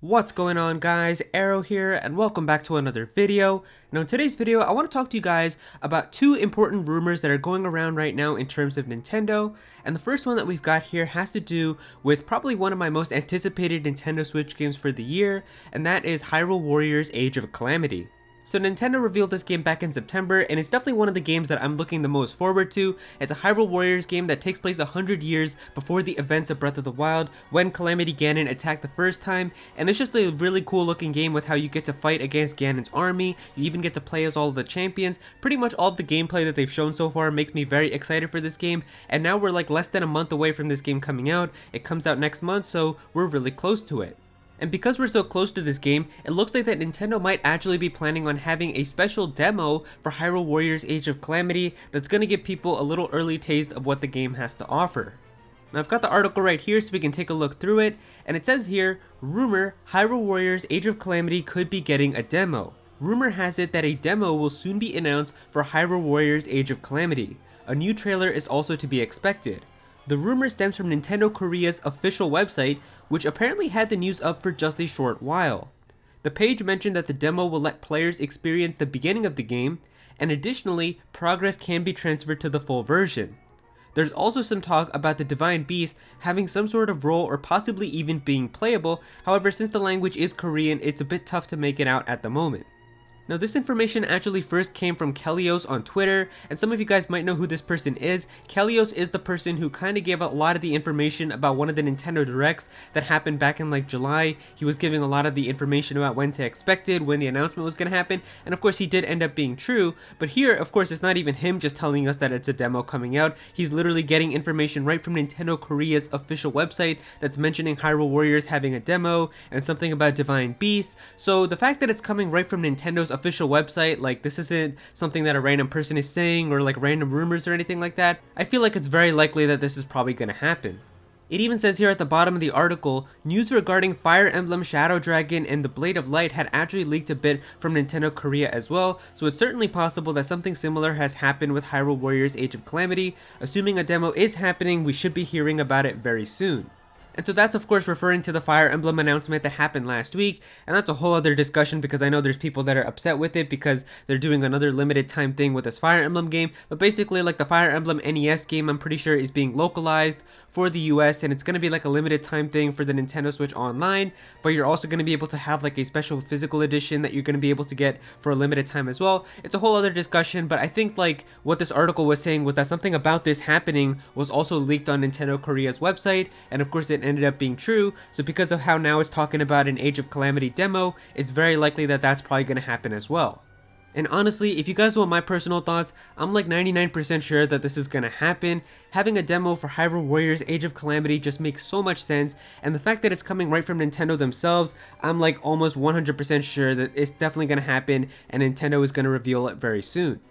What's going on, guys? Aero here, and welcome back to another video. Now in today's video, I want to talk to you guys about two important rumors that are going around right now in terms of Nintendo. And the first one that we've got here has to do with probably one of my most anticipated Nintendo Switch games for the year, and that is Hyrule Warriors Age of Calamity. So Nintendo revealed this game back in September, and it's definitely one of the games that I'm looking the most forward to. It's a Hyrule Warriors game that takes place 100 years before the events of Breath of the Wild, when Calamity Ganon attacked the first time, and it's just a really cool looking game with how you get to fight against Ganon's army. You even get to play as all of the champions. Pretty much all of the gameplay that they've shown so far makes me very excited for this game, and now we're like less than a month away from this game coming out. It comes out next month, so we're really close to it. And because we're so close to this game, it looks like that Nintendo might actually be planning on having a special demo for Hyrule Warriors Age of Calamity that's going to give people a little early taste of what the game has to offer. Now I've got the article right here so we can take a look through it, and it says here, rumor, Hyrule Warriors Age of Calamity could be getting a demo. Rumor has it that a demo will soon be announced for Hyrule Warriors Age of Calamity. A new trailer is also to be expected. The rumor stems from Nintendo Korea's official website, which apparently had the news up for just a short while. The page mentioned that the demo will let players experience the beginning of the game, and additionally, progress can be transferred to the full version. There's also some talk about the Divine Beast having some sort of role or possibly even being playable. However, since the language is Korean, it's a bit tough to make it out at the moment. Now this information actually first came from Kelios on Twitter, and some of you guys might know who this person is. Kelios is the person who kind of gave a lot of the information about one of the Nintendo Directs that happened back in like July. He was giving a lot of the information about when to expect it, when the announcement was going to happen, and of course he did end up being true. But here, of course, it's not even him just telling us that it's a demo coming out. He's literally getting information right from Nintendo Korea's official website that's mentioning Hyrule Warriors having a demo and something about Divine Beast. So the fact that it's coming right from Nintendo's official website, like this isn't something that a random person is saying or like random rumors or anything like that, I feel like it's very likely that this is probably going to happen. It even says here at the bottom of the article, news regarding Fire Emblem Shadow Dragon and the Blade of Light had actually leaked a bit from Nintendo Korea as well, so it's certainly possible that something similar has happened with Hyrule Warriors Age of Calamity. Assuming a demo is happening, we should be hearing about it very soon. And so that's of course referring to the Fire Emblem announcement that happened last week, and that's a whole other discussion because I know there's people that are upset with it because they're doing another limited time thing with this Fire Emblem game. But basically, like, the Fire Emblem NES game, I'm pretty sure is being localized for the US, and it's going to be like a limited time thing for the Nintendo Switch Online, but you're also going to be able to have like a special physical edition that you're going to be able to get for a limited time as well. It's a whole other discussion, but I think like what this article was saying was that something about this happening was also leaked on Nintendo Korea's website, and of course it ended up being true. So because of how now it's talking about an Age of Calamity demo, it's very likely that that's probably going to happen as well. And honestly, if you guys want my personal thoughts, I'm like 99% sure that this is going to happen. Having a demo for Hyrule Warriors Age of Calamity just makes so much sense, and the fact that it's coming right from Nintendo themselves, I'm like almost 100% sure that it's definitely going to happen and Nintendo is going to reveal it very soon.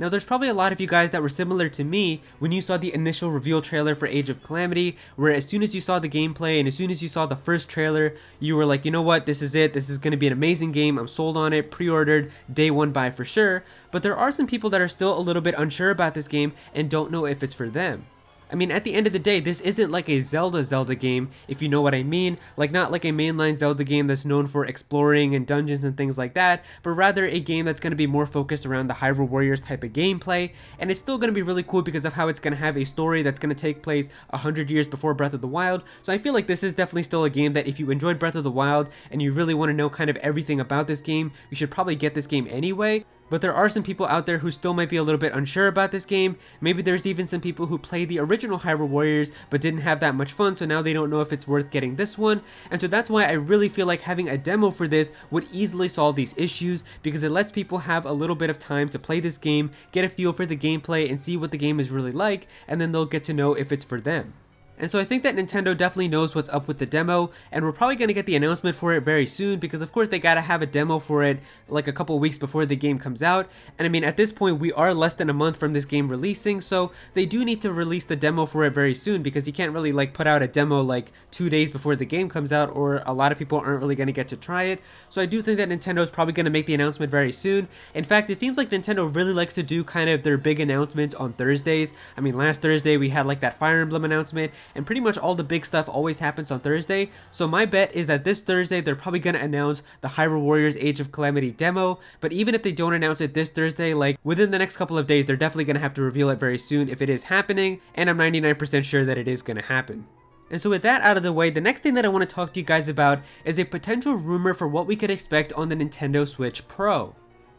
Now there's probably a lot of you guys that were similar to me when you saw the initial reveal trailer for Age of Calamity, where as soon as you saw the gameplay and as soon as you saw the first trailer, you were like, you know what, this is it, this is going to be an amazing game, I'm sold on it, pre-ordered, day one buy for sure. But there are some people that are still a little bit unsure about this game and don't know if it's for them. I mean, at the end of the day, this isn't like a Zelda game, if you know what I mean. Like, not like a mainline Zelda game that's known for exploring and dungeons and things like that, but rather a game that's going to be more focused around the Hyrule Warriors type of gameplay. And it's still going to be really cool because of how it's going to have a story that's going to take place 100 years before Breath of the Wild. So I feel like this is definitely still a game that if you enjoyed Breath of the Wild and you really want to know kind of everything about this game, you should probably get this game anyway. But there are some people out there who still might be a little bit unsure about this game. Maybe there's even some people who played the original Hyrule Warriors but didn't have that much fun, so now they don't know if it's worth getting this one. And so that's why I really feel like having a demo for this would easily solve these issues, because it lets people have a little bit of time to play this game, get a feel for the gameplay and see what the game is really like, and then they'll get to know if it's for them. And so I think that Nintendo definitely knows what's up with the demo, and we're probably going to get the announcement for it very soon, because of course they gotta have a demo for it like a couple weeks before the game comes out. And I mean, at this point we are less than a month from this game releasing, so they do need to release the demo for it very soon, because you can't really like put out a demo like 2 days before the game comes out, or a lot of people aren't really going to get to try it. So I do think that Nintendo is probably going to make the announcement very soon. In fact, it seems like Nintendo really likes to do kind of their big announcements on Thursdays. I mean, last Thursday we had like that Fire Emblem announcement, and pretty much all the big stuff always happens on Thursday. So my bet is that this Thursday they're probably going to announce the Hyrule Warriors Age of Calamity demo, but even if they don't announce it this Thursday, like within the next couple of days, they're definitely going to have to reveal it very soon if it is happening, and I'm 99% sure that it is going to happen. And so with that out of the way, the next thing that I want to talk to you guys about is a potential rumor for what we could expect on the Nintendo Switch Pro.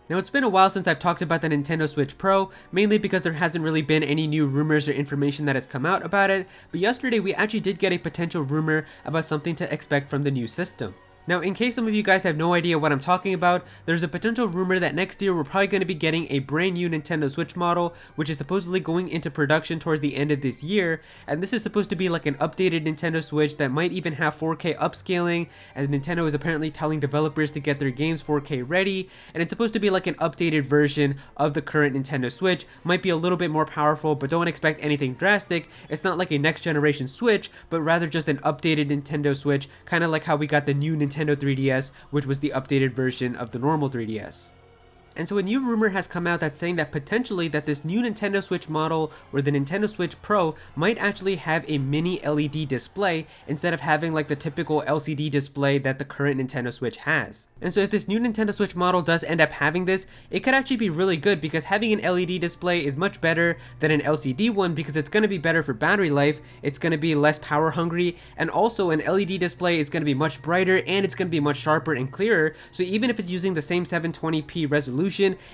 Now it's been a while since I've talked about the Nintendo Switch Pro, mainly because there hasn't really been any new rumors or information that has come out about it, but yesterday we actually did get a potential rumor about something to expect from the new system. Now, in case some of you guys have no idea what I'm talking about, there's a potential rumor that next year we're probably going to be getting a brand new Nintendo Switch model, which is supposedly going into production towards the end of this year, and this is supposed to be like an updated Nintendo Switch that might even have 4K upscaling, as Nintendo is apparently telling developers to get their games 4K ready, and it's supposed to be like an updated version of the current Nintendo Switch. Might be a little bit more powerful, but don't expect anything drastic. It's not like a next generation Switch, but rather just an updated Nintendo Switch, kind of like how we got the new Nintendo 3DS, which was the updated version of the normal 3DS. And so a new rumor has come out that's saying that potentially that this new Nintendo Switch model, or the Nintendo Switch Pro, might actually have a mini LED display instead of having like the typical LCD display that the current Nintendo Switch has. And so if this new Nintendo Switch model does end up having this, it could actually be really good, because having an LED display is much better than an LCD one, because it's going to be better for battery life, it's going to be less power hungry, and also an LED display is going to be much brighter and it's going to be much sharper and clearer. So even if it's using the same 720p resolution,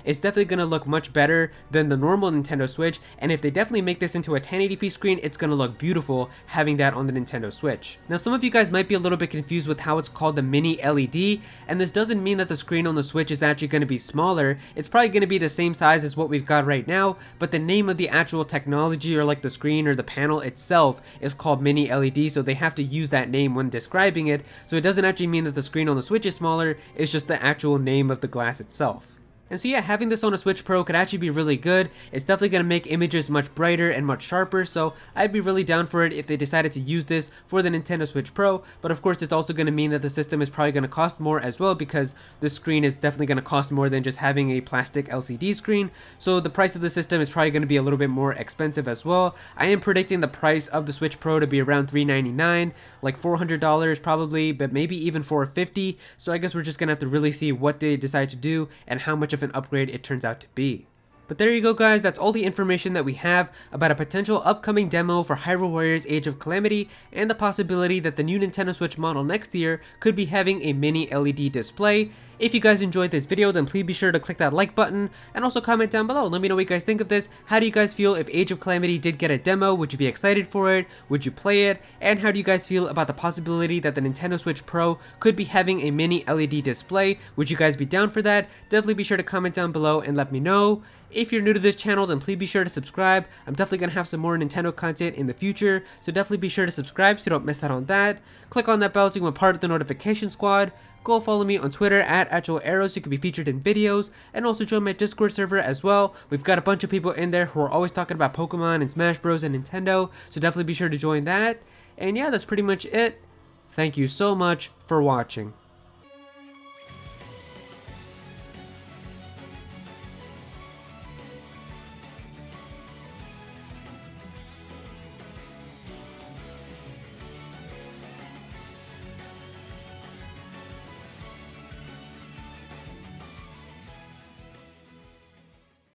it's definitely going to look much better than the normal Nintendo Switch, and if they definitely make this into a 1080p screen, it's going to look beautiful having that on the Nintendo Switch. Now some of you guys might be a little bit confused with how it's called the mini LED, and this doesn't mean that the screen on the Switch is actually going to be smaller. It's probably going to be the same size as what we've got right now, but the name of the actual technology, or like the screen or the panel itself, is called mini LED, so they have to use that name when describing it. So it doesn't actually mean that the screen on the Switch is smaller, it's just the actual name of the glass itself. And so yeah, having this on a Switch Pro could actually be really good. It's definitely going to make images much brighter and much sharper, so I'd be really down for it if they decided to use this for the Nintendo Switch Pro. But of course, it's also going to mean that the system is probably going to cost more as well, because the screen is definitely going to cost more than just having a plastic LCD screen. So the price of the system is probably going to be a little bit more expensive as well. I am predicting the price of the Switch Pro to be around $399, like $400 probably, but maybe even $450. So I guess we're just going to have to really see what they decide to do and how much of an upgrade it turns out to be. But there you go guys, that's all the information that we have about a potential upcoming demo for Hyrule Warriors Age of Calamity, and the possibility that the new Nintendo Switch model next year could be having a mini LED display. If you guys enjoyed this video, then please be sure to click that like button, and also comment down below. Let me know what you guys think of this. How do you guys feel if Age of Calamity did get a demo? Would you be excited for it? Would you play it? And how do you guys feel about the possibility that the Nintendo Switch Pro could be having a mini LED display? Would you guys be down for that? Definitely be sure to comment down below and let me know. If you're new to this channel, then please be sure to subscribe. I'm definitely going to have some more Nintendo content in the future, so definitely be sure to subscribe so you don't miss out on that. Click on that bell to become part of the notification squad. Go follow me on Twitter at Aero so you can be featured in videos, and also join my Discord server as well. We've got a bunch of people in there who are always talking about Pokemon and Smash Bros and Nintendo, so definitely be sure to join that. And yeah, that's pretty much it. Thank you so much for watching.